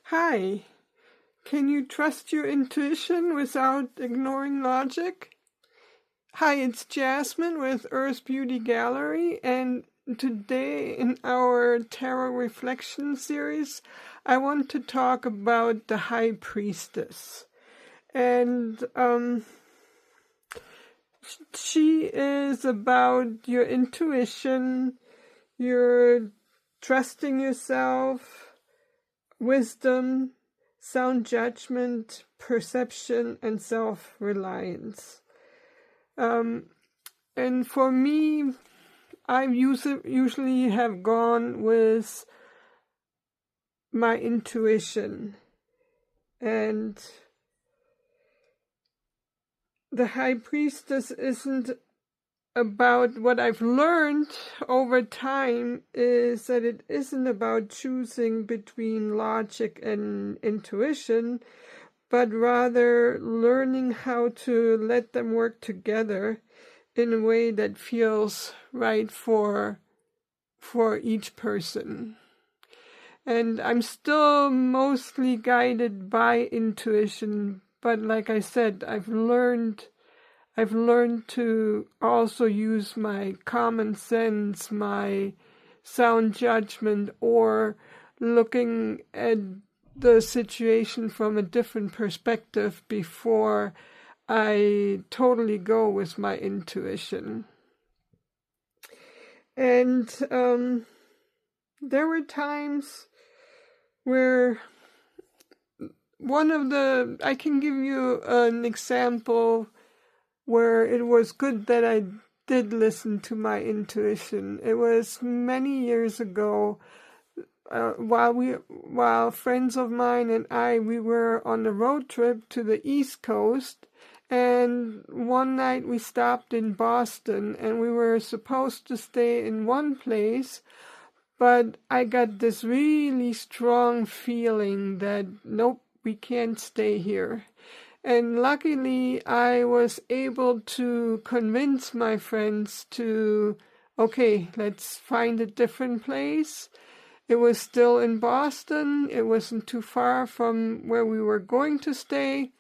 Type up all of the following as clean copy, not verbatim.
Hi, can you trust your intuition without ignoring logic? Hi, it's Jasmin with Earth Beauty Gallery, and today in our Tarot Reflection series, I want to talk about the High Priestess. And she is about your intuition, your trusting yourself, wisdom, sound judgment, perception, and self-reliance. And for me, I usually have gone with my intuition. And the High Priestess isn't about what I've learned over time is that it isn't about choosing between logic and intuition, but rather learning how to let them work together in a way that feels right for each person. And I'm still mostly guided by intuition, but like I said, I've learned to also use my common sense, my sound judgment, or looking at the situation from a different perspective before I totally go with my intuition. And there were times where I can give you an example where it was good that I did listen to my intuition. It was many years ago, while friends of mine and we were on a road trip to the East Coast, and one night we stopped in Boston, and we were supposed to stay in one place, but I got this really strong feeling that, nope, we can't stay here. And luckily, I was able to convince my friends to, okay, let's find a different place. It was still in Boston. It wasn't too far from where we were going to stay,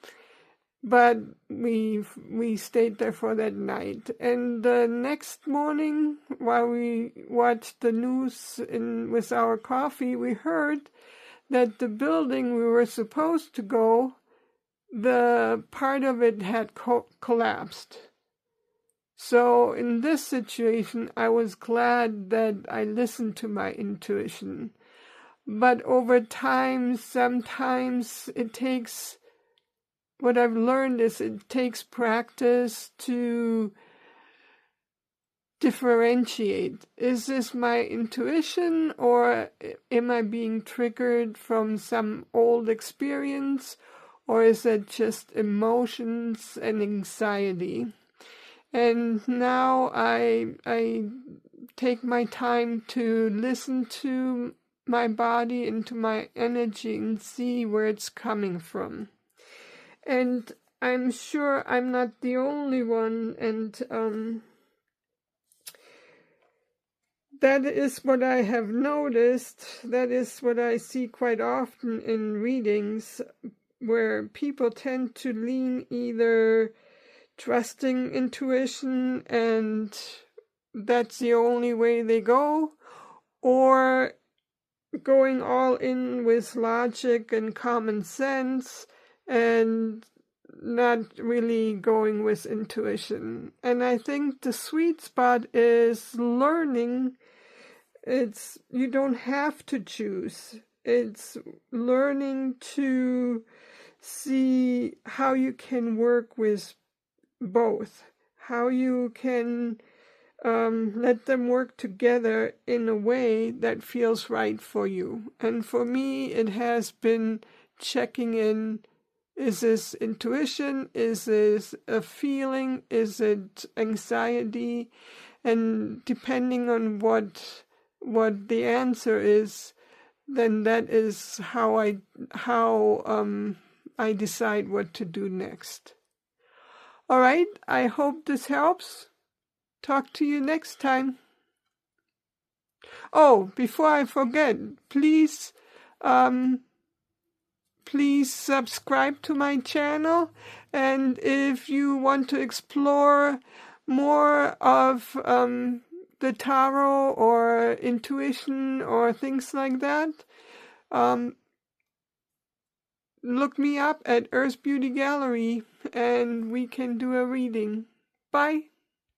but we stayed there for that night. And the next morning, while we watched the news with our coffee, we heard that the building we were supposed to go, the part of it had collapsed. So in this situation, I was glad that I listened to my intuition. But over time, sometimes what I've learned is it takes practice to differentiate. Is this my intuition, or am I being triggered from some old experience? Or is it just emotions and anxiety? And now I take my time to listen to my body and to my energy and see where it's coming from. And I'm sure I'm not the only one, and that is what I have noticed. That is what I see quite often in readings, where people tend to lean either trusting intuition and that's the only way they go, or going all in with logic and common sense and not really going with intuition. And I think the sweet spot is learning. You don't have to choose. It's learning to see how you can work with both, how you can let them work together in a way that feels right for you. And for me, it has been checking in. Is this intuition? Is this a feeling? Is it anxiety? And depending on what the answer is, then that is how I decide what to do next. All right, I hope this helps. Talk to you next time. Oh, before I forget, please please subscribe to my channel. And if you want to explore more of the tarot or intuition or things like that, look me up at Earth Beauty Gallery and we can do a reading. Bye.